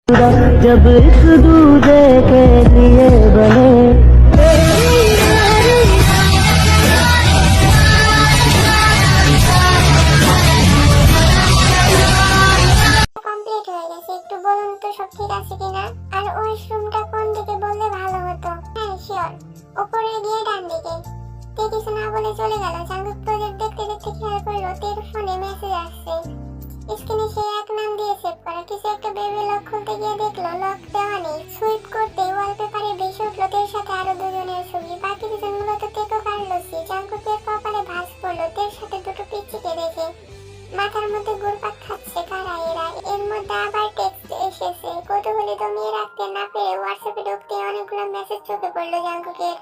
जब एक दूजे के लिए बने কমপ্লিট হয়ে গেছে। একটু বলুন তো সব ঠিক আছে কিনা, আর ওয়াশরুমটা কোন দিকে বললে ভালো হতো। হ্যাঁ শিওর, উপরে গিয়ে ডান দিকে। তে কিছু না বলে চলে গেল। জাঙ্কুক প্রজেক্ট দেখতে দেখতে খেয়াল করলো তের ফোনে মেসেজ আসছে। স্ক্রিনে সে এক নাম দিয়ে সেভ করা কিছু একটা বেবি লক খুলতে গিয়ে দেখলো লক দেওয়া নেই। সুইপ করতে ওয়ালপেপারে ভেসে উঠলো তের সাথে আরো দুজনের ছবি। বাকি দুজন মূলত তেকো কার্লোসি। জাঙ্কুকের কপালে ভাঁজ পড়লো তের সাথে দুটো পিচ্চিকে দেখে। মাথার মধ্যে ঘুরপাক খাচ্ছে কারা এরা। এর মধ্যে আবার টেক্সট এসেছে। কৌতূহলী দমিয়ে রাখতে না পেরে হোয়াটসঅ্যাপে ঢুকতে অনেকগুলো মেসেজ চোখে পড়লো জাঙ্কুকের।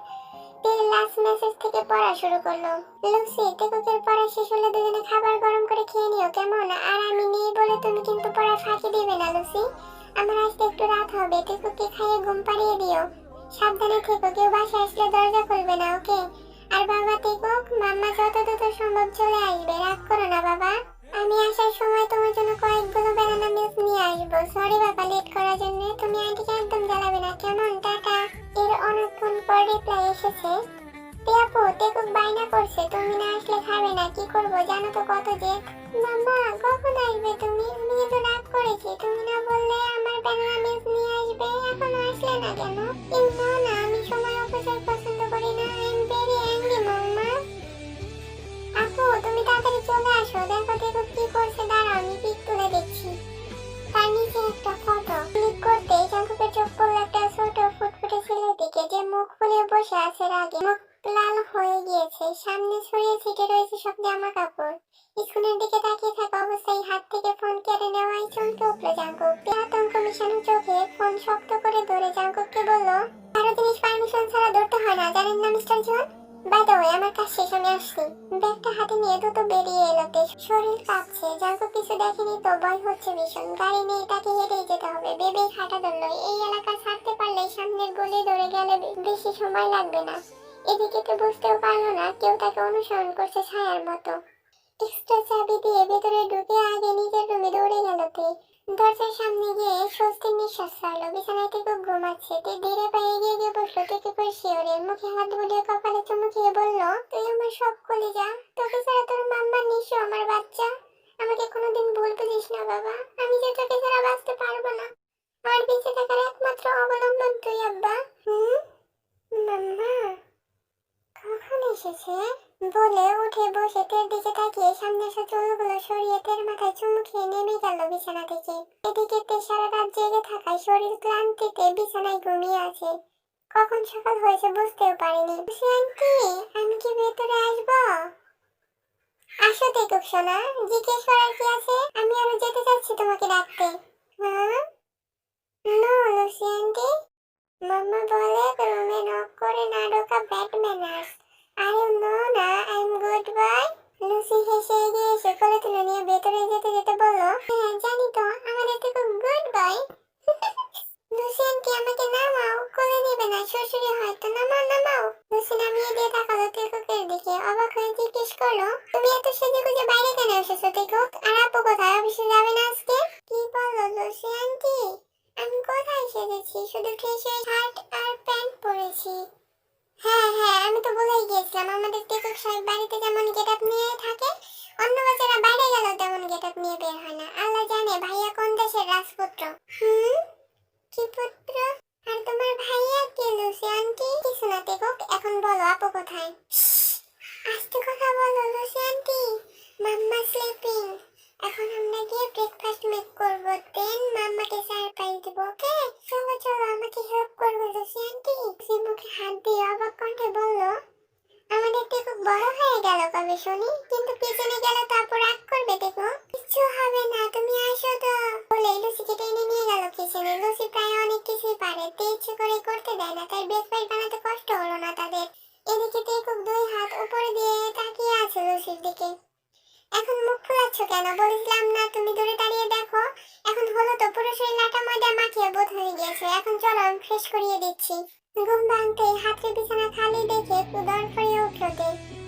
তের লাস্ট মেসেজ থেকে পড়া শুরু করলো। লুসি, টেকুকের পড়া শেষ হলে দুজনে খাবার গরম করে খেয়ে নিও কেমন? আর আমি নেই বলে তুমি কিন্তু পড়া ফাঁকি দিবে না লুসি। আমার আসতে একটু রাত হবে। টেকুকে খাইয়ে ঘুম পাড়িয়ে দিও। সাবধানে থেকো, কেউ বাসায় আসলে দরজা খুলবে না, ওকে? আর বাবা টেকুক, মাম্মা যত দ্রুত সম্ভব চলে আসবে। রাগ করো না বাবা। আমি আসার সময় তোমার জন্য কয়েকগুলো ব্যানানা মিল্ক নিয়ে আসবো। সরি বাবা লেট করার জন্য। তুমি আন্টিকে একদম জ্বালাবে না কেমন? টাটা। এর অনেকক্ষণ পর রিপ্লাই এসেছে। আপু, টেকুক বাইনা করছে তুমি না আসলে খাবে না। কি করবো জানো তো কত যে। মাম্মা কখন আসবে তুমি? আমি তো রাগ করেছি, তুমি না বললে আমার ব্যানানা মিল্ক নিয়ে আসবে। এখনো আসলে না কেন? কিন্তু না, আমি সময় অপচয় পছন্দ করি না। আই এম ভেরি অ্যাংরি মাম্মা। আপু তুমি তাড়াতাড়ি চলে আসো। দেখো টেকুক কি করছে, দাঁড়াও আমি পিক তুলে দেখছি। তার নিচে একটা ফটো ক্লিক করতে জাঙ্কুকের চোখ পড়লো একটা ছোট ফুটফুটে ছেলের দিকে, যে মুখ ফুলিয়ে বসে আছে রাগে। মুখ লাল হয়ে গিয়েছে, সামনে ছড়িয়ে ছিটে রয়েছে সব জামা কাপড়। স্কুলের দিকে তাকিয়ে থাকা অবস্থায় হাত থেকে ফোন কেড়ে নেওয়ায় চমকে উঠলো জাঙ্কুক। আতঙ্ক মিশানো চোখে ফোন শক্ত করে ধরে জাঙ্কুককে বলল, কারো জিনিস পারমিশন ছাড়া ধরতে হয় না, জানেন না mister John? By the way, আমার কাজ শেষ, আমি আসছি। ব্যাগটা হাতে নিয়ে দ্রুত বেরিয়ে এলো। শরীর কাঁপছে। জাঙ্কুক কিছু দেখেনি তো ভয় হচ্ছে ভীষণ। গাড়ি নিয়ে তাকে হেঁটেই যেতে হবে। বেবেই হাঁটা ধরলো। এই এলাকা ছাড়তে পারলে সামনের গলি ধরে গেলে বেশি সময় লাগবে না। এদিকে তো বুঝতেও পারলো না কেউ তাকে অনুসরণ করছে ছায়ার মতো। এক্সট্রা চাবি দিয়ে ভেতরে ঢুকে আগে নিজের রুমে দৌড়ে গেল তে। দরজার সামনে গিয়ে স্বস্তির নিঃশ্বাস ছাড়লো। বিছানায় থেকে ঘুমাচ্ছে। তে ধীরে পায়ে এগিয়ে গিয়ে বসলো থেকে করে শিওরে। মুখে হাত বুলিয়ে কপালে চুমু খেয়ে বলল, তুই আমার সব কলিজা। তোকে ছাড়া তোর মাম্মা নিশো আমার বাচ্চা। আমাকে কোনোদিন ভুল বুঝিস না বাবা। আমি যে তোকে ছাড়া বাঁচতে পারবো না। আমার বেঁচে থাকার একমাত্র অবলম্বন তুই আব্বা। মাম্মা কখন এসেছে? বলে উঠে বসে তের দিকে তাকিয়ে সামনে আসা চুলগুলো সরিয়ে তের মাথায় চুমু খেয়ে নেমে গেল বিছানা থেকে। এদিকে তে সারা রাত জেগে থাকায় শরীর ক্লান্তিতে বিছানায় ঘুমিয়ে আছে। কখন সকাল হয়েছে বুঝতেও পারিনি। আন্টি, আমি কি ভেতরে আসবো? আসো টেকুক সোনা, জিজ্ঞেস করার কি আছে? আমি আরো যেতে চাচ্ছি তোমাকে ডাকতে। হ্যাঁ? No Lucy aunty. মাম্মা বলে রুমে নক করে না ঢোকা ব্যাড ম্যানার্স। আর ইউ নো না I am good boy. Lucy হেসে এগিয়ে এসে কোলে তুলে নিয়ে ভেতরে যেতে যেতে বলল, হ্যাঁ জানি তো, আমাদের তো খুব গুড বয়। লুসি আন্টি আমাকে নামাও, কোলে নেবে না, শ্বশুরি হয়তো। নামাও নামাও। লুসি নামিয়ে দিয়ে তাকালো টেকুকের দিকে। অবাক হয়ে জিজ্ঞেস করলো, তুমি এত সেজে গুজে বাইরে কেন এসেছো টেকুক? আর আপু কোথায়? অফিসে যাবে না আজকে? কি বললো লুসি আন্টি? আমি কোথায় সেজেছি? শুধু টি শার্ট আর প্যান্ট পরেছি। হ্যাঁ হ্যাঁ, আমি তো ভুলেই গিয়েছিলাম। আমাদের টেকুক সাহেব বাড়িতে যেমন গেটআপ নিয়ে থাকে, অন্য বাচ্চারা বাইরে গেলেও তেমন গেটআপ নিয়ে বের হয় না। আল্লাহ জানে ভাইয়া কোন দেশের রাজপুত্র। কি পুত্র? আর তোমার ভাইয়া কে লুসি আন্টি? কিছু না টেকুক, এখন বলো আপু কোথায়? আস্তে কথা বলো লুসি আন্টি, মাম্মা স্লিপিং। এখন আমরা গিয়ে ব্রেকফাস্ট মেক করবো, দেন মাম্মাকে সারপ্রাইজ দেবো, ওকে? চলো চলো, আমাকে হেল্প করবে লুসি আন্টি। লুসি মুখে হাত দিয়ে অবাক কণ্ঠে বলল, আমাদের টেকুক বড় হয়ে গেল কবে শুনি? কিন্তু পিছনে গেলে তারপর রাগ করবে টেকুক। কিচ্ছু হবে না, তুমি আসো তো। বলে লুসিকে টেনে নিয়ে গেল কিচেনে। লুসি প্রায় অনেক কিছুই পারে, তে ইচ্ছে করে করতে দেয় না, তাই ব্রেকফাস্ট বানাতে কষ্ট হলো না তাদের। এদিকে টেকুক দুই হাত উপরে দিয়ে তাকিয়ে আছে লুসির দিকে। এখন মুখ ফুলাচ্ছ কেন? বলেছিলাম না তুমি দূরে দাঁড়িয়ে দেখো। এখন হলো তো, পুরো শরীর আটা ময়দা মাখিয়ে বোধ হয়ে গিয়েছে। এখন চলো আমি ফ্রেশ করিয়ে দিচ্ছি। ঘুম ভাঙতেই হাতের বিছানা খালি দেখে দরফড়িয়ে উঠলো তে।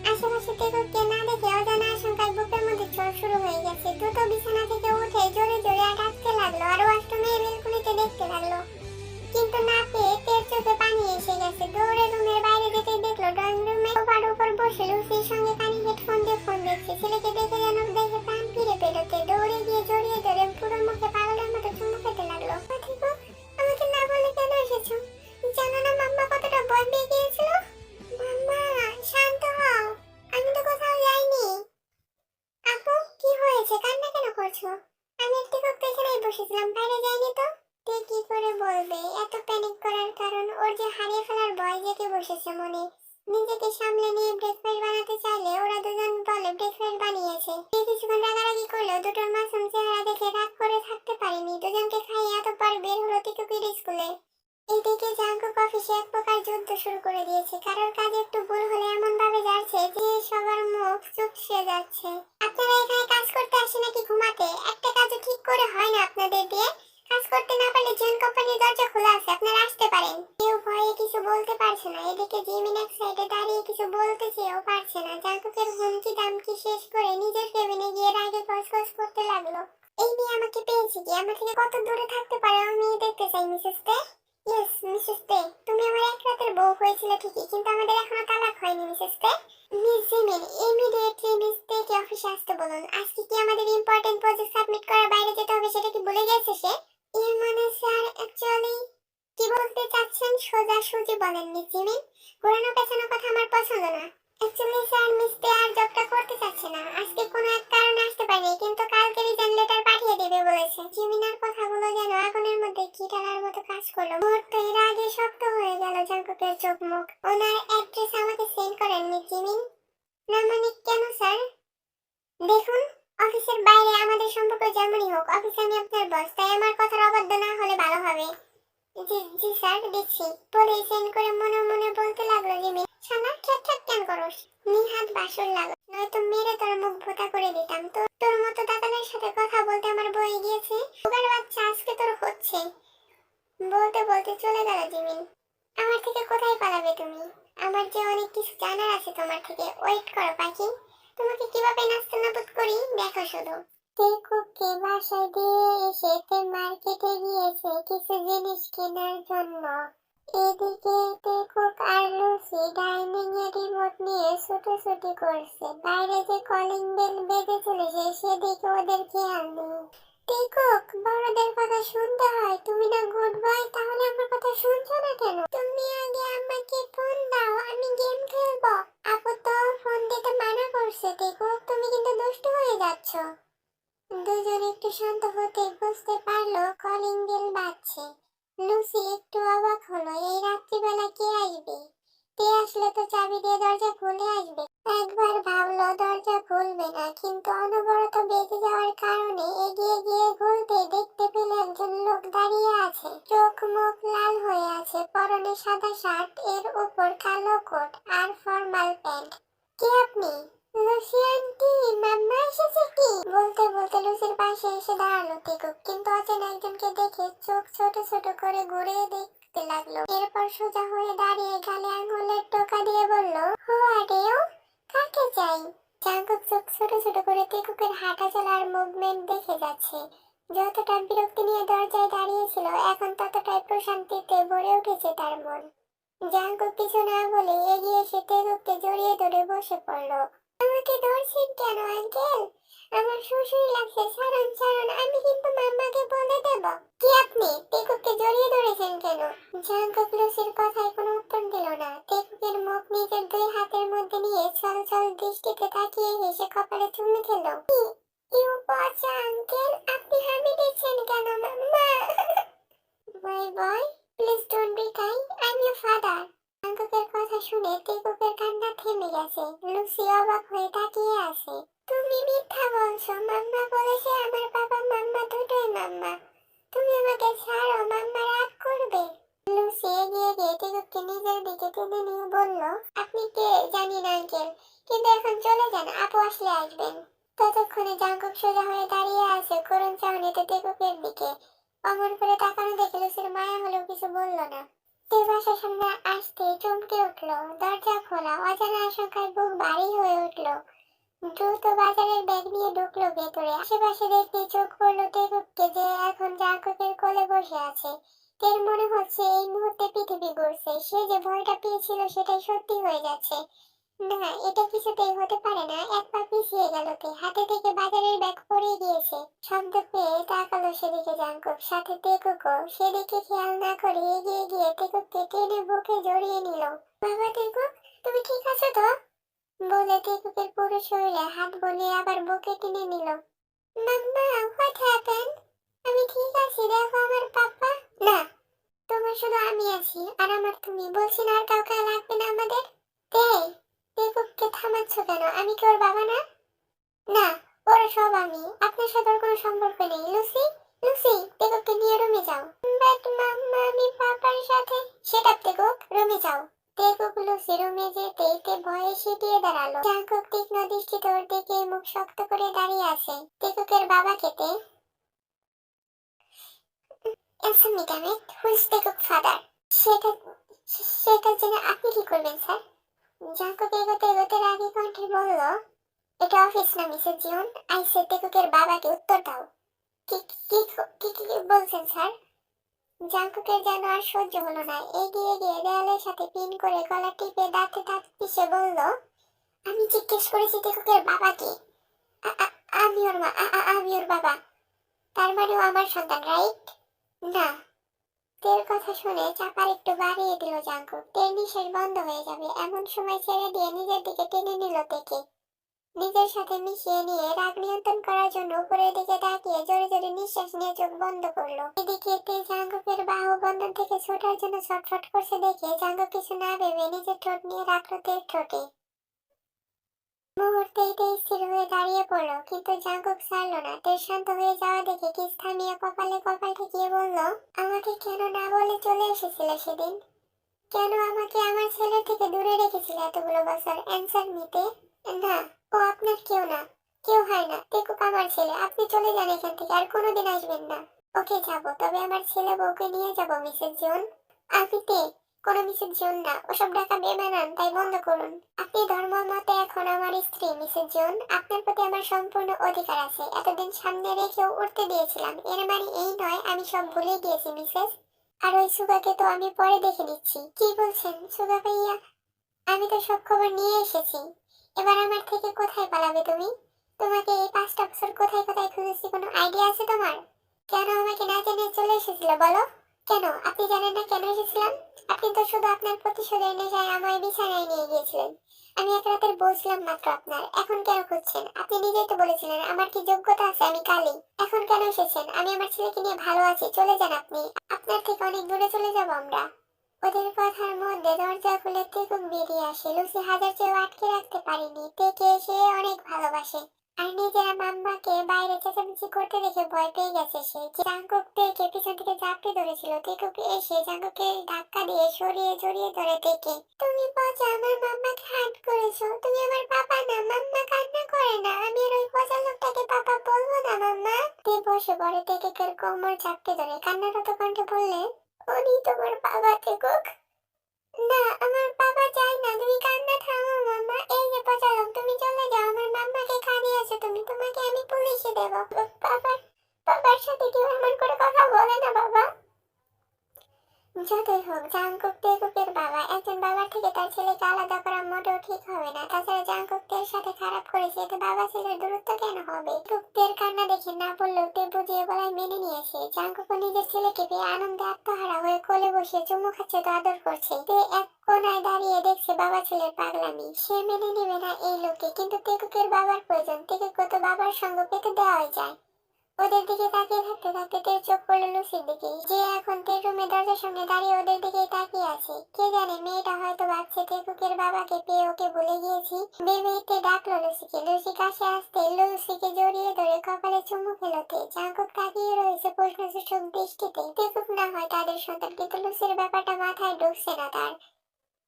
আশেপাশে টেকুককে না দেখে অজানা আশঙ্কায় বুকের মধ্যে জ্বর শুরু হয়ে গেছে। দ্রুত বিছানা থেকে উঠে জোরে জোরে ডাকতে লাগলো। আর ওয়াশরুমে বেলকুনিতে দেখতে দেখতে লাগলো, কিন্তু না পেয়ে তের চোখে পানি এসে গেছে। দৌড়ে রুমের বাইরে যেতেই দেখলো ড্রয়িং রুমে সোফার উপর বসে লুসির সঙ্গে কানে হেডফোন দিয়ে ফোন দেখছে। ছেলেকে দেখে যেন দেখে প্রাণ ফিরে পেলোতে দৌড়ে গিয়ে জড়িয়ে ধরে পুরো মুখে পাগলের মতো চুমু খেতে লাগলো। ঠিক আমাকে না বলে কেন এসেছো? জানো না মাম্মা কতটা ভয় পেয়ে গিয়েছিল? মাম্মা শান্ত হও, আমি তো কোথাও যাইনি। আপু কি হয়েছে, কান্না কেন করছো? আমি একটু এখানেই বসেছিলাম, বাইরে যাইনি তো। তে কি করে বলবে? এত প্যানিক করার কারণ ওর যে হারিয়ে ফেলার ভয় জেগে বসেছে মনে। নিজেকে সামলে নিয়ে ব্রেকফাস্ট বানাতে চাইলে ওরা দুজন বলে ব্রেকফাস্ট বানিয়েছে। কিছুক্ষণ রাগারাগি করলেও দুটোর মাসুম চেহারা দেখে রাগ করে থাকতে পারেনি। দুজনকে খাইয়ে এতবার বের হলো টিকুকির স্কুলে। এদিকে জাঙ্কুক অফিসে এক প্রকার যুদ্ধ শুরু করে দিয়েছে। কারোর কাজে একটু ভুল হলে এমন ভাবে যাচ্ছে যে সবার মুখ চুপসে যাচ্ছে। আপনারা এখানে কাজ করতে আসেন নাকি ঘুমাতে? একটা কাজও ঠিক করে হয় না আপনাদের দিয়ে। কাজ করতে না পারলে জেন কোম্পানির দরজা খোলা আছে, আপনারা আসতে পারেন। কেউ ভয়ে কিছু বলতে পারছে না। এদিকে জিমিন এক সাইডে দাঁড়িয়ে কিছু বলতে চেয়েও পারছে না। জাঙ্কুকের হুমকি দামকি শেষ করে নিজের কেবিনে গিয়ে রাগে গসগস করতে লাগলো। এই মেয়ে আমাকে পেয়েছে কি? আমার থেকে কত দূরে থাকতে পারে আমি দেখতে চাই মিসেস তে। ইয়েস মিসেস তে, তুমি আমার এক রাতের বউ হয়েছিল ঠিকই, কিন্তু আমাদের এখনো তালাক হয়নি মিসেস তে। মিস জিমিন ইমিডিয়েটলি মিস তেকে অফিসে আসতে বলুন। আজকে কি আমাদের ইম্পর্টেন্ট প্রজেক্ট সাবমিট করার বাইরে যেতে হবে সেটা কি ভুলে গেছে সে? এর মানে স্যার অ্যাকচুয়ালি কি বলতে চাচ্ছেন সোজা সুজি বলেন মিস জিমিন। পুরানো পেছানো কথা আমার পছন্দ না। অ্যাকচুয়ালি স্যার মিস তে আর জবটা করতে চাচ্ছে না। আজকে কোনো এক কারণে আসতে পারেনি, কিন্তু কালকে রিজাইন লেটার পাঠিয়ে দেবে বলেছে। জিমিনার কথাগুলো যেন আগুনের মধ্যে ঘি ঢালার মতো কাজ করলো। মুহূর্তে এর আগে শক্ত হয়ে গেল জাঙ্কুকের চোখ মুখ। ওনার অ্যাড্রেস আমাকে সেন্ড করেন মিস জিমিন। না মানে কেন স্যার? দেখুন অফিসের বাইরে আমাদের সম্পর্ক যেমনই হোক, অফিসে আমি আপনার বস, তাই আমার কথার অবাধ্য না হলে ভালো হবে। জি জি স্যার দিচ্ছি বলে সেন্ড করে মনে মনে বলতে লাগলো জিমিন, শালা ঠ্যাক ঠ্যাক কেন করস? নিহাত বাসর লাগলো, নয়তো মেরে তোর মুখ ভোতা করে দিতাম। তোর মতো দাদাদের সাথে কথা বলতে আমার বই গিয়েছে। ওগার বাচ্চা আজকে তোর হচ্ছে। বলতে বলতে চলে গেল জিমিন। আমার থেকে কোথায় পালাবে তুমি? আমার যে অনেক কিছু জানার আছে তোমার থেকে। ওয়েট করো পাখি, তোমাকে কিভাবে নাস্তানাবুদ করি দেখো শুধু। টেকুকে বাসায় দিয়ে এসে তে মার্কেটে গিয়েছে কিছু জিনিস কেনার জন্য। এদিকে টেকুক আর লুসি ডাইনিং এ রিমোট নিয়ে ছুটোছুটি করছে। বাইরে যে কলিং বেল বেজে চলেছে সেদিকে ওদের খেয়াল নেই। টেকুক, বড়দের কথা শুনতে হয়। তুমি না গুড বয়, তাহলে আমার কথা শুনছো না কেন? তুমি আগে আমাকে ফোন দাও, আমি গেম খেলবো। আপু তো ফোন দিতে মানা করছে। টেকুক তুমি কিন্তু দুষ্টু হয়ে যাচ্ছ। দুজন একটু শান্ত হতে বুঝতে পারলো কলিং বেল বাজছে। লুসি একটু অবাক হলো, এই রাত্রিবেলা কে আসবে? কে আসলে তো চাবি দিয়ে দরজা খুলে আসবে। একবার ভাবলো দরজা খুলবে না, কিন্তু অনবরত বেজে যাওয়ার কারণে এগিয়ে গিয়ে খুলতে দেখতে পেল একজন লোক দাঁড়িয়ে আছে। চোখ মুখ লাল হয়ে আছে, পরনে সাদা শার্ট, এর উপর কালো কোট আর ফর্মাল প্যান্ট। কে আপনি? লুসি আন্টি, মাম্মা এসেছে কি? বলতে বলতে লুসির পাশে এসে দাঁড়ালো টেকুক, কিন্তু অচেনা একজনকে দেখে চোখ ছোট ছোট করে ঘুরে দেখতে লাগলো। এরপর সোজা হয়ে দাঁড়িয়ে গালে আঙুলের টোকা দিয়ে বলল, হু আর ইউ? কাকে চাই? জাঙ্কুক চোখ ছোট ছোট করে টেকুকের হাঁটা চলার মুভমেন্ট দেখে যাচ্ছে। যতটা বিরক্তি নিয়ে দরজায় দাঁড়িয়েছিল এখন ততটাই প্রশান্তিতে ভরে উঠেছে তার মন। জাঙ্কুক কিছু না বলে এগিয়ে এসে টেকুককে জড়িয়ে ধরে বসে পড়ল। আমাকে ধরছেন কেন আঙ্কেল? আমার শ্বশুর লাগছে, ছাড়ুন ছাড়ুন, আমি কিন্তু মাম্মাকে বলে দেব। কি আপনি টেকুককে জড়িয়ে ধরেছেন কেন? জাঙ্কুক লুসির কথায় কোনো উত্তর দিল না। টেকুকের মুখ নিজের দুই হাতের মধ্যে নিয়ে ছল ছল দৃষ্টিতে তাকিয়ে হেসে কপালে চুমু খেল। ইউ পচা আঙ্কেল, আপনি হামি দিচ্ছেন কেন মাম্মা? Boy boy, please don't be coy, I am your father. জাঙ্কুকের কথা শুনে টেকুকের কান্না থেমে গেছে। লুসি অবাক হয়ে তাকিয়ে আছে। তুমি মিথ্যা বলছো, মাম্মা বলেছে আমার বাবা মাম্মা দুটোই মাম্মা। তুমি আমাকে ছাড়ো, মাম্মা রাগ করবে। লুসি এগিয়ে গিয়ে টেকুককে নিজের দিকে টেনে নিয়ে বলল, আপনি কে জানি না আঙ্কেল, কিন্তু এখন চলে যান, আপু আসলে আসবেন। ততক্ষণে জাঙ্কুক সোজা হয়ে দাঁড়িয়ে আছে করুণ চাহনিতে টেকুকের দিকে। অমন করে তাকানো দেখে লুসির মায়া হলেও কিছু বলল না। তে বাসার সামনে আসতে চমকে উঠলো। দরজা খোলা, অজানা আশঙ্কায় বুক ভারী হয়ে উঠলো। দ্রুত বাজারের ব্যাগ নিয়ে ঢুকলো ভেতরে। আশেপাশে দেখতে চোখ পড়লো টেকুককে, যে এখন জাঙ্কুকের কোলে বসে আছে। আছে। তের মনে হচ্ছে এই মুহূর্তে পৃথিবী ঘুরছে, সে যে ভয়টা পেয়েছিল সেটাই সত্যি হয়ে যাচ্ছে। না, এটা কিছুতেই হতে পারে না। এক পা পিছিয়ে গেল তে, হাতে থেকে বাজারের ব্যাগ পড়ে গিয়েছে। শব্দ পেয়ে তাকালো সেদিকে জাঙ্কুক, সাথে তেকুকও। সেদিকে খেয়াল না করে এগিয়ে গিয়ে তেকুককে টেনে বুকে জড়িয়ে নিল। বাবা তেকুক, তুমি ঠিক আছো তো? বলে তেকুকের পুরো শরীরে হাত বুলিয়ে আবার বুকে টেনে নিল। মাম্মা, হোয়াট হ্যাপেন্ড? আমি ঠিক আছি, দেখো আমার পাপা। না, তোমার শুধু আমি আছি আর আমার তুমি, বলছি না আর কাউকে লাগবে না আমাদের। তে, তেকুককে থামাচ্ছ কেন? আমি কি ওর বাবা না? না, ওরা সব আমি, আপনার সাথে ওর কোনো সম্পর্ক নেই। লুসি, লুসি, তেকুককে নিয়ে রুমে যাও। বাট মাম্মা, আমি পাপার সাথে। সেট আপ তেকুক, রুমে যাও। তেকুক লুসি রুমে যেতেই তে ভয়ে সিটিয়ে দাঁড়ালো। জাঙ্কুক তীক্ষ্ণ দৃষ্টিতে ওর দিকে মুখ শক্ত করে দাঁড়িয়ে আছে। তেকুকের বাবাকে তে। Answer me, damn it. Who is Tekuk father? সেটা সেটা জেনে আপনি কি করবেন স্যার? জাঙ্কুক এগোতে এগোতে রাগী কণ্ঠে বলল, এটা অফিস না মিসেস জিওন। আইসে তেকুকের বাবাকে উত্তর দাও। কি কি কি কি বলছেন স্যার? জাঙ্কুকের যেন আর সহ্য হলো না। এগিয়ে গিয়ে দেয়ালের সাথে পিন করে গলা টিপে দাঁতে দাঁত পিষে বলল, আমি জিজ্ঞেস করেছি তেকুকের বাবাকে। আমি ওর মা, আমি ওর বাবা। তার মানে ও আমার সন্তান, রাইট? না। তের কথা শুনে চাপার একটু বাড়িয়ে দিল জাঙ্কুক। তের নিঃশ্বাস বন্ধ হয়ে যাবে এমন সময় ছেড়ে দিয়ে নিজের দিকে টেনে নিল তেকে। নিজের সাথে মিশিয়ে নিয়ে রাগ নিয়ন্ত্রণ করার জন্য উপরের দিকে তাকিয়ে জোরে জোরে নিঃশ্বাস নিয়ে চোখ বন্ধ করলো। এদিকে তে জাঙ্কুকের বাহু বন্ধন থেকে ছোটার জন্য ছটফট করছে দেখে জাঙ্কুক কিছু না ভেবে নিজের ঠোঁট নিয়ে রাখলো তের ঠোঁটে। মুহূর্তেই তে স্থির হয়ে দাঁড়িয়ে পড়লো, কিন্তু জাঙ্কুক ছাড়লো না। তের শান্ত হয়ে যাওয়া দেখে কিস থামিয়ে কপালে কপাল ঠেকিয়ে বলল, আমাকে কেন না বলে চলে এসেছিলে সেদিন? কেন আমাকে আমার ছেলে থেকে দূরে রেখেছিলে এতগুলো বছর? অ্যান্সার নিতে। না, ও আপনার কেউ না, কেউ হয় না। তেকুক আমার ছেলে। আপনি চলে যান এখান থেকে, আর কোনোদিন আসবেন না। ওকে, যাবো, তবে আমার ছেলে বউকে নিয়ে যাবো মিসেস জন। আপনি তে, কোনো মিসেস জন না, ওসব ডাকা বেমানান, তাই বন্ধ করুন। আপনি ধর্ম মতে এখন আমার স্ত্রী মিসেস জন। আপনার প্রতি আমার সম্পূর্ণ অধিকার আছে। এতদিন সামনে রেখেও উঠতে দিয়েছিলাম, এর মানে এই নয় আমি সব ভুলে গিয়েছি মিসেস। আর ওই সুগাকে তো আমি পরে দেখে নিচ্ছি। কি বলছেন সুগা ভাইয়া? আমি তো সব খবর নিয়ে এসেছি। এবার আমার থেকে কোথায় পালাবে তুমি? তোমাকে এই 5টা বছর কোথায় কোথায় খুঁজেছি, কোনো আইডিয়া আছে তোমার? কেন আমাকে না জানিয়ে চলে এসেছিলে বলো? কেন আপনি জানেন না কেন এসেছিলাম? আপনি তো শুধু আপনার প্রতিশোধের নেশায় আমায় বিছানায় নিয়ে গিয়েছিলেন। আমি এক রাতের বলছিলাম মাত্র আপনার। এখন কেন খুঁজছেন? আপনি নিজেই তো বলেছিলেন আমার কি যোগ্যতা আছে, আমি কালি। এখন কেন এসেছেন? আমি আমার ছেলেকে নিয়ে ভালো আছি, চলে যান আপনি। আপনার থেকে অনেক দূরে চলে যাব আমরা। ওদের কথার মধ্যে দরজা খুলে তেকুক বেরিয়ে আসে। লুসি হাজার চেয়েও আটকে রাখতে পারেনি। তেকে সে অনেক ভালোবাসে, আর নিজের মাম্মাকে বাইরে চেঁচামেচি করতে দেখে ভয় পেয়ে গেছে সে। জাঙ্কুক তেকে পিছন থেকে জাপটে ধরেছিল। তেকুক এসে জাঙ্কুককে ধাক্কা দিয়ে সরিয়ে জড়িয়ে ধরে তেকে। তুমি পচা আমার মাম্মাকে হার্ট করেছো। তুমি আমার পাপা না, মাম্মা কান্না করে না। আমি আর ওই পচা লোকটাকে পাপা বলবো না মাম্মা। তে বসে পড়ে তেকের কোমর জাপটে ধরে কান্নারত কণ্ঠে বললে, উনি তোমার বাবা তেকুক? না, আমার বাবা চাই না। তুমি কান্না থামো মাম্মা। এই যে পচা লোক, তুমি চলে যাও। আমার মাম্মাকে খাইয়েছো তুমি, তোমাকে আমি পুলিশে দেব। বাবার সাথে কেউ এমন করে কথা বলে না বাবা। যতই হোক জাঙ্কুক তেকুকের বাবা। একজন বাবার থেকে তার ছেলেকে আলাদা করা মোটেও ঠিক হবে না। তাছাড়া জাঙ্কুক তের সাথে খারাপ করেছে, এতে বাবা ছেলের দূরত্ব কেন হবে? তের কান্না দেখে না বললেও তে বুঝিয়ে বলায় মেনে নিয়েছে। জাঙ্কুকও নিজের ছেলেকে পেয়ে আনন্দে আত্মহারা হয়ে কোলে বসে চুমু খাচ্ছে তো আদর করছে। তে এক কোনায় দাঁড়িয়ে দেখছে বাবা ছেলের পাগলামি। সে মেনে নেবে না এই লোককে, কিন্তু তেকুকের বাবার প্রয়োজন। তেকুকে তো বাবার সঙ্গ পেতে দেওয়াই যায়। ওদের দিকে তাকিয়ে থাকতে থাকতে তের চোখ পড়লো লুসির দিকে, যে এখন তের রুমের দরজার সামনে দাঁড়িয়ে ওদের দিকেই তাকিয়ে আছে। কে জানে মেয়েটা হয়তো ভাবছে তেকুকের বাবাকে পেয়ে ওকে ভুলে গিয়েছি। ভেবেই তে ডাকলো লুসিকে। লুসি কাছে আসতে লুসিকে জড়িয়ে ধরে কপালে চুমু খেলো তে। জাঙ্কুক তাকিয়ে রয়েছে প্রশ্নসূচক দৃষ্টিতে। তেকুক না হয় তাদের সন্তান, কিন্তু লুসির ব্যাপারটা মাথায় ঢুকছে না তার।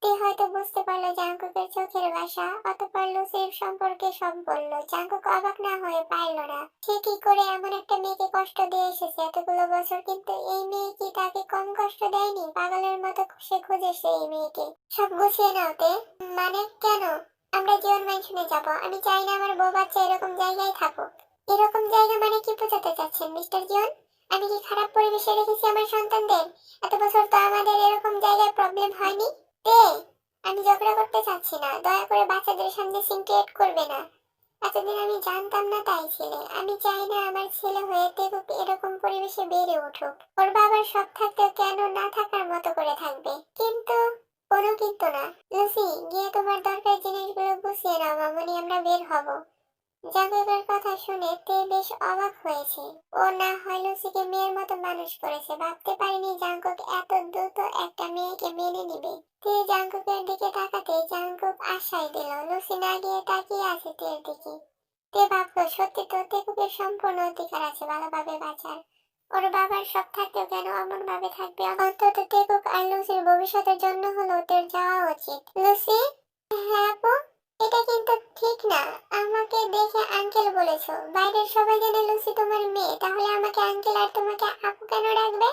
তে হয়তো বুঝতে পারলো জাঙ্কুকের চোখের ভাষা, অতঃপর লুসির সম্পর্কে সব বলল। জাঙ্কুক অবাক না হয়ে পারল না। সে কি করে এমন একটা মেয়েকে কষ্ট দিয়ে এসেছে এতগুলো বছর, কিন্তু এই মেয়ে কি তাকে কম কষ্ট দেয়নি? পাগলের মতো সে খুঁজেছে এই মেয়েকে। সব গুছিয়ে নাও তে। মানে কেন? আমরা জীবন ম্যানশনে যাব। আমি চাই না আমার বউ বাচ্চা এরকম জায়গায় থাকুক। এরকম জায়গা মানে কি বোঝাতে চাচ্ছেন মিস্টার জন? আমি কি খারাপ পরিবেশে রেখেছি আমার সন্তানদের? এত বছর তো আমাদের এরকম জায়গায় প্রবলেম হয়নি। তে আমি ঝগড়া করতে চাচ্ছি না, দয়া করে বাচ্চাদের সামনে সিন ক্রিয়েট করবে না। এতদিন আমি জানতাম না তাই ছেলে, আমি চাই না আমার ছেলে হয়ে তেকুক এরকম পরিবেশে বেড়ে উঠুক। ওর বাবার সব থাকতেও কেন না থাকার মতো করে থাকবে? কিন্তু কোনো কিন্তু না। লুসি, গিয়ে তোমার দরকারি জিনিসগুলো গুছিয়ে নাও মামনি, আমরা বের হব। জাঙ্কুকের কথা শুনে তে বেশ অবাক হয়েছে। ও না হয় লুসিকে মেয়ের মতো মানুষ করেছে, ভাবতে পারেনি জাঙ্কুক এত দ্রুত একটা মেয়েকে মেনে নিবে। তে জাঙ্কুকের দিকে তাকাতে জাঙ্কুক আশ্বাস দিল। লুসি না গিয়ে তাকিয়ে আছে তের দিকে। তে ভাবলো সত্যি তো তেকুকের সম্পূর্ণ অধিকার আছে ভালোভাবে বাঁচার। ওর বাবার সব থাকতেও কেন অমন ভাবে থাকবে? অন্তত তেকুক আর লুসির ভবিষ্যতের জন্য হলো তের যাওয়া উচিত। লুসি? হ্যাঁ আপু? এটা কিন্তু ঠিক না। আমাকে দেখে আঙ্কেল বলেছো, বাইরের সবাই জানে লুসি তোমার মেয়ে, তাহলে আমাকে আঙ্কেল আর তোমাকে আপু কেন ডাকবে?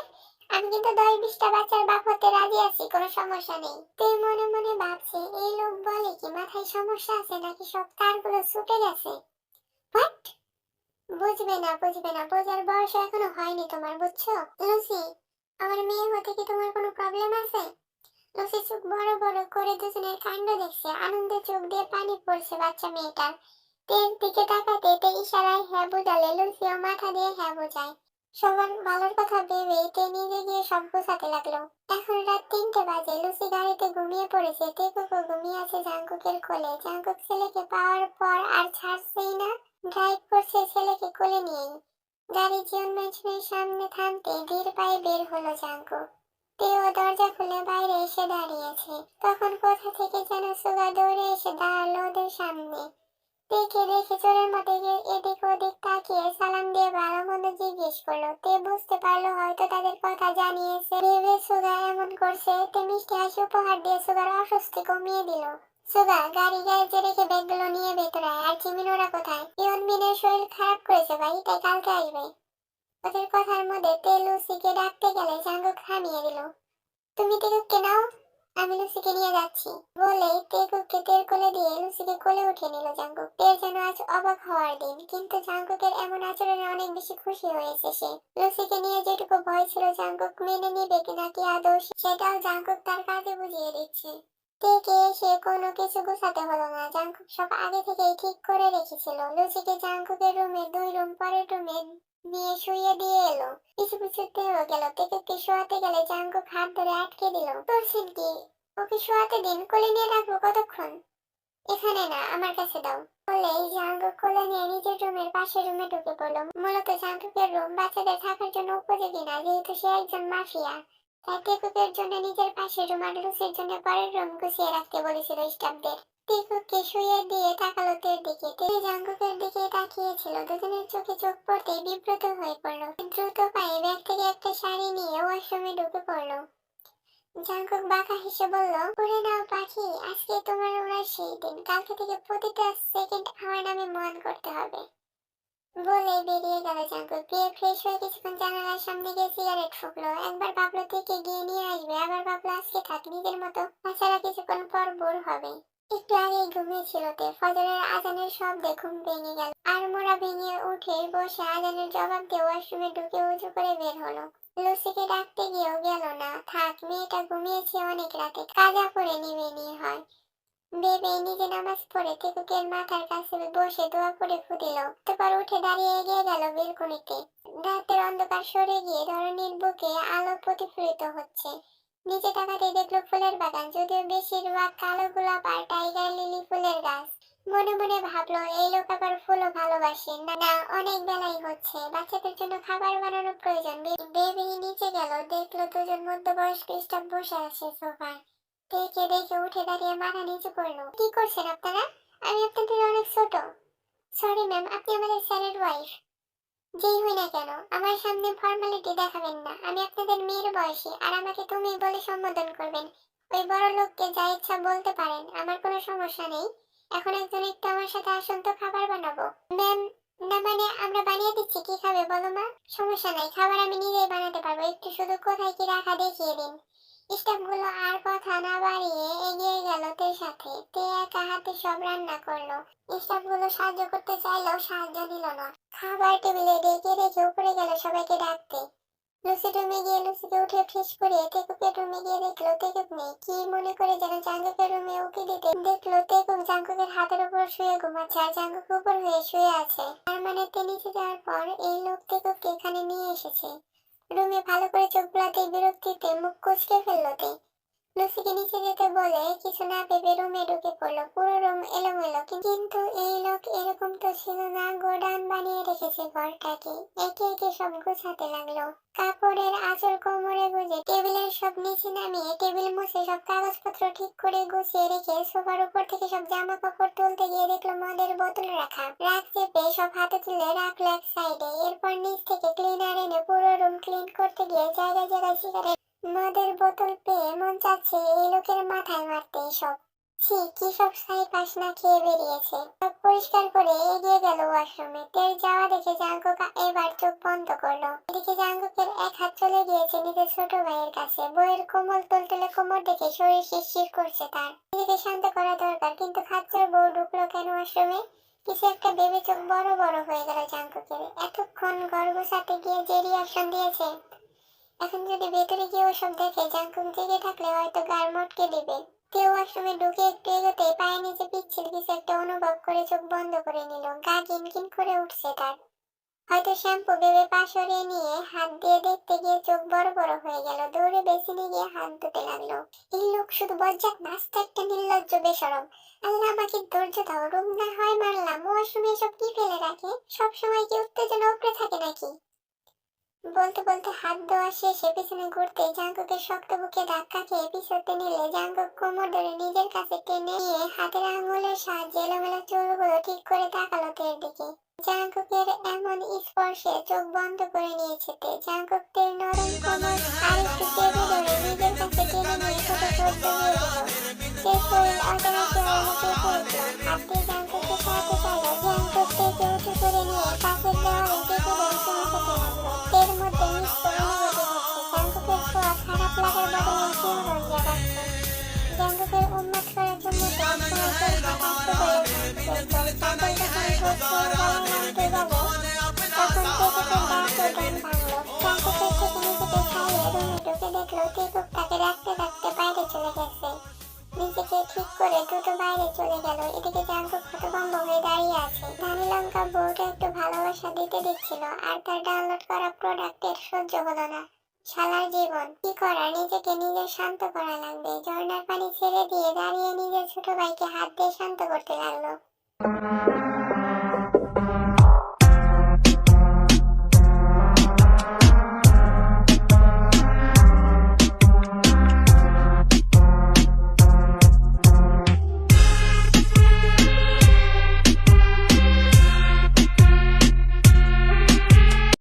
আমি কিন্তু 10-20টা বাচ্চার বাপ হতে রাজি আছি, কোনো সমস্যা নেই। তুই মনে মনে ভাবছে এই লোক বলে কি মাথায় সমস্যা আছে নাকি সব তারগুলো ছুটে গেছে। হোয়াট? বুঝবে না বুঝবে না, বোঝার বয়স এখনো হয়নি তোমার, বুঝছো? লুসি, আমার মেয়ে হতে কি তোমার কোনো প্রবলেম আছে? লুসি চোখ বড় বড় করে দুজনের কাণ্ড দেখছে, আনন্দে চোখ দিয়ে পানি পড়ছে বাচ্চা মেয়েটার। তের দিকে তাকাতে তে ইশারায় হ্যাঁ বোঝালে লুসিও মাথা দিয়ে হ্যাঁ বোঝায়। সবার ভালোর কথা ভেবে তে নিজে গিয়ে সব গোছাতে লাগলো। এখন রাত 3টে বাজে, লুসি গাড়িতে ঘুমিয়ে পড়েছে, তে কুকু ঘুমিয়ে আছে জাঙ্কুকের কোলে। জাঙ্কুক ছেলেকে পাওয়ার পর আর ছাড়ছেই না, ড্রাইভ করছে ছেলেকে কোলে নিয়েই। গাড়ি জিয়ন ম্যানশনের সামনে থামতে ধীর পায়ে বের হলো জাঙ্কুক। তেও দরজা খুলে বাইরে এসে দাঁড়িয়েছে। তখন কোথা থেকে যেন সুগা দৌড়ে এসে দাঁড়ালো ওদের সামনে। তেকে দেখে চোরের মতো এদিক ওদিক তাকিয়ে সালাম দিয়ে ভালো মন্দ জিজ্ঞেস করলো। তে বুঝতে পারলো হয়তো তাদের কথা জানিয়েছে ভেবে সুগা এমন করছে। তে মিষ্টি হাসি উপহার দিয়ে সুগার অস্বস্তি কমিয়ে দিল। সুগা, গাড়ি গ্যারেজে রেখে ব্যাগগুলো নিয়ে ভেতরে আয়। আর জিমিন ওরা কোথায়? ইয়নমিনের শরীর খারাপ করেছে ভাই, তাই কালকে আসবে। ওদের কথার মধ্যে তে লুসিকে ডাকতে গেলে জাঙ্কুক থামিয়ে দিল। তুমি তেকুককে নাও, আমি লুসিকে নিয়ে যাচ্ছি। বলেই তেকুককে তের কোলে দিয়ে লুসিকে কোলে উঠিয়ে নিল জাঙ্কুক। তের যেন আজ অবাক হওয়ার দিন, কিন্তু জাঙ্কুকের এমন আচরণে অনেক বেশি খুশি হয়েছে সে। লুসিকে নিয়ে যেটুকু ভয় ছিল জাঙ্কুক মেনে নিবে কিনা কি আদৌ, সেটাও জাঙ্কুক তার কাজে বুঝিয়ে দিচ্ছে। তেকে এসে কোনো কিছু গোছাতে হলো না, জাঙ্কুক সব আগে থেকেই ঠিক করে রেখেছিল। লুসিকে জাঙ্কুকের রুমে 2 রুম পরের রুমে নিয়ে শুইয়ে দিয়ে এলো। পিছু পিছু তেও গেল। তেকে শোয়াতে গেলে জাঙ্কুক হাত ধরে আটকে দিল। করছেন কি? ওকে শোয়াতে দিন, কোলে নিয়ে রাখবো কতক্ষণ? এখানে না, আমার কাছে দাও। বলেই জাঙ্কুক কোলে নিয়ে নিজের রুমের পাশের রুমে ঢুকে পড়লো। মূলত জাঙ্কুকের রুম বাচ্চাদের থাকার জন্য উপযোগী না, যেহেতু সে একজন মাফিয়া। তাই তেকুকের জন্য নিজের পাশের রুম আর লুসির জন্য পরের রুম গুছিয়ে রাখতে বলেছিল স্টাফদের। তেকুকে শুয়ে দিয়ে তাকালো তের দিকে। তে জাঙ্কুকের দিকে তাকিয়েছিল। দুজনের চোখে চোখ পড়তেই বিব্রত হয়ে পড়লো। দ্রুত পায়ে ব্যাগ থেকে একটা শাড়ি নিয়ে ওয়াশরুমে ঢুকে পড়লো। জাঙ্কুক বাঁকা হেসে বলল, পড়ে নাও পাখি, আজকে তোমার ওড়ার সেই দিন। কালকে থেকে প্রতিটা সেকেন্ড আমার নামে মন করতে হবে। বলে বেরিয়ে গেল জাঙ্কুক। গিয়ে ফ্রেশ হয়ে কিছুক্ষণ জানালার সামনে গিয়ে সিগারেট ফুঁকলো। একবার ভাবলো থেকে গিয়ে নিয়ে আসবে, আবার ভাবলো আজকে থাক নিজের মতো, তাছাড়া কিছুক্ষণ পর বোর হবে। একটু আগেই ঘুমিয়েছিল তে। ফজরের আজানের শব্দে ঘুম ভেঙে গেল। আর মোড়া ভেঙে উঠে বসে আজানের জবাব দিয়ে ওয়াশরুমে ঢুকে উঁচু করে বের হলো। লুসিকে ডাকতে গিয়েও গেল না, থাক মেয়েটা ঘুমিয়েছে অনেক রাতে, কাজা করে নিবে নিয়ে হয় ভেবে নিজে নামাজ পড়ে তেকুকের মাথার কাছে বসে দোয়া করে ফুদিল। তারপর উঠে দাঁড়িয়ে এগিয়ে গেল বেলকনিতে। রাতের অন্ধকার সরে গিয়ে ধরনীর বুকে আলো প্রতিফলিত হচ্ছে। নিচে তাকাতে দেখলো ফুলের বাগান, যদিও বেশিরভাগ কালো গোলাপ আর টাইগার লিলি ফুলের গাছ। মনে মনে ভাবলো এই লোক আবার ফুলও ভালোবাসে না। না, অনেক বেলাই হচ্ছে, বাচ্চাদের জন্য খাবার বানানোর প্রয়োজন। বেবি নিচে গেল, দেখলো দুজন মধ্যবয়স্ক স্টাফ বসে আছে সোফায়। দেখে দেখে উঠে দাঁড়িয়ে মাথা নিচু করলো। কি করছেন আপনারা? আমি আপনাদের অনেক ছোট। সরি ম্যাম, আপনি আমাদের স্যারের ওয়াইফ। যেই হই না কেন, আমার সামনে ফর্মালিটি দেখাবেন না। আমি আপনাদের মেয়ের বয়সী, আর আমাকে তুমি বলে সম্বোধন করবেন। ওই বড় লোককে যা ইচ্ছা বলতে পারেন, আমার কোনো সমস্যা নেই। এখন একজন একটু আমার সাথে আসুন তো, খাবার বানাবো। ম্যাম, না মানে আমরা বানিয়ে দিচ্ছি, কি খাবে বলো মা? সমস্যা নাই, খাবার আমি নিজেই বানাতে পারবো, একটু শুধু কোথায় কি রাখা দেখিয়ে দিন। স্টাফ গুলো আর কথা না বাড়িয়ে এগিয়ে গেল তের সাথে। তে একা হাতে সব রান্না করলো। স্টাফ গুলো সাহায্য করতে চাইলেও সাহায্য নিল না। খাবার টেবিলে ডেকে রেখে উপরে গেল সবাইকে ডাকতে। লুসি রুমে গিয়ে লুসিকে উঠে ফ্রেশ করে তেকুকের রুমে গিয়ে দেখলো তেকুক নেই। কি মনে করে যেন জাঙ্কুকের রুমে উকি দিতে দেখলো তেকুক জাঙ্কুকের হাতের উপর শুয়ে ঘুমাচ্ছে আর জাঙ্কুক উপর হয়ে শুয়ে আছে। তার মানে তে নিচে যাওয়ার পর এই লোক তেকুককে এখানে নিয়ে এসেছে। রুমে ভালো করে চোখ বুলাতে বিরক্তিতে মুখ কুঁচকে ফেললো তে। লুসিকে নিচে যেতে বলে কিছু না ভেবে রুমে ঢুকে পড়লো। পুরো রুম এলোমেলো, কিন্তু এই লোক এরকম তো ছিল না। গোডাউন বানিয়ে রেখেছে ঘরটাকে। একে একে সব গুছাতে লাগলো। কাপড়ের আঁচল কোমরে গুঁজে টেবিলের সব নিচে নামিয়ে টেবিল মুছে সব কাগজপত্র ঠিক করে গুছিয়ে রেখে সোফার উপর থেকে সব জামা কাপড় তুলতে গিয়ে দেখলো মদের বোতল রাখা। রাগ চেপে সব হাতে তুলে রাখলো এক সাইডে। এরপর নিচ থেকে ক্লিনার এনে পুরো রুম ক্লিন করতে গিয়ে জায়গায় জায়গায় সিগারেট মদের বোতল পেয়ে মন চাচ্ছে এই লোকের মাথায় মারতে। সব ছি, কি সব ছাই পাশ না খেয়ে বেরিয়েছে। সব পরিষ্কার করে এগিয়ে গেল ওয়াশরুমে। তের যাওয়া দেখে জাঙ্কুক এবার চোখ বন্ধ করলো। এদিকে জাঙ্কুকের এক হাত চলে গিয়েছে নিজের ছোট ভাইয়ের কাছে। বইয়ের কোমল তুলতুলে কোমর দেখে শরীর শিরশির করছে তার। নিজেকে শান্ত করা দরকার, কিন্তু খাচ্চার বউ ঢুকলো কেন ওয়াশরুমে? কিছু একটা ভেবে চোখ বড় বড় হয়ে গেল জাঙ্কুকের। এতক্ষণ ঘর গোছাতে গিয়ে যে রিয়াকশন দিয়েছে, এখন যদি ভেতরে গিয়ে ওসব দেখে জাঙ্কুক জেগে থাকলে হয়তো গাড় মটকে দিবে। কেউ ওয়াশরুমে ঢুকে একটু এগোতে পায়ে নিচে পিচ্ছিল কিছু একটা অনুভব করে চোখ বন্ধ করে নিল। গা কিনকিন করে উঠছে তার। হয়তো শ্যাম্পু ভেবে পা সরিয়ে নিয়ে হাত দিয়ে দেখতে গিয়ে চোখ বড় বড় হয়ে গেল। দৌড়ে বেসিনে গিয়ে হাত ধুতে লাগলো। এই লোক শুধু বজ্জাত নাস্তা, একটা নির্লজ্জ বেশরম। আল্লাহ আমাকে ধৈর্য দাও, রুম না হয় মারলাম। ওয়াশরুমে এসব কি ফেলে রাখে? সব সময় কি উত্তেজনা উপরে থাকে নাকি? বলতে বলতে হাত ধোয়া শেষে পিছনে ঘুরতে জাঙ্কুকের শক্ত বুকে ধাক্কা খেয়ে পিছতে নিলে জাঙ্কুক কোমর ধরে নিজের কাছে টেনে নিয়ে হাতের আঙুলের সাহায্যে এলোমেলো চুলগুলো ঠিক করে তাকালো তের দিকে। জাঙ্কুকের এমন স্পর্শে চোখ বন্ধ করে নিয়েছে তে। জাঙ্কুক তের নরম কোমর আর একটু চেপে ধরে নিজের কাছে টেনে নিয়ে ছোট ছোট দিয়ে দিল। তের শরীর অজানা শিহরণে কেঁপে উঠল। হাত দিয়ে জাঙ্কুককে সরাতে চাইল। জাঙ্কুক তেকে উঁচু করে নিয়ে পাশের দেওয়ালে টেনে ধরে চুমু খেতে লাগলো। এর মধ্যে মিশ্র অনুভূতি হচ্ছে। জাঙ্কুকের ছোঁয়া খারাপ লাগার বদলে শিহরণ জাগাচ্ছে। জাঙ্কুকের উন্মাদ করার জন্য কাজতে করে সকল যখন ঠোঁট গলায় নামতে যাবে তখন তেকুকের ডাকে গান ভাঙলো। জাঙ্কুকের থেকে নিজেকে ছাড়িয়ে রুমে ঢুকে দেখলো তেকুক তাকে ডাকতে ডাকতে বাইরে চলে গেছে। নিজেকে ঠিক করে দ্রুত বাইরে চলে গেল। এদিকে জাঙ্কুক হতভম্ব হয়ে দাঁড়িয়ে আছে। ধানি লঙ্কা বউকে একটু ভালোবাসা দিতে দিচ্ছিল, আর তার ডাউনলোড করা প্রোডাক্টের সহ্য হলো না। শালার জীবন, কি করা, নিজেকে নিজে শান্ত করা লাগবে। ঝর্ণার পানি ছেড়ে দিয়ে দাঁড়িয়ে নিজের ছোট ভাইকে হাত দিয়ে শান্ত করতে লাগলো।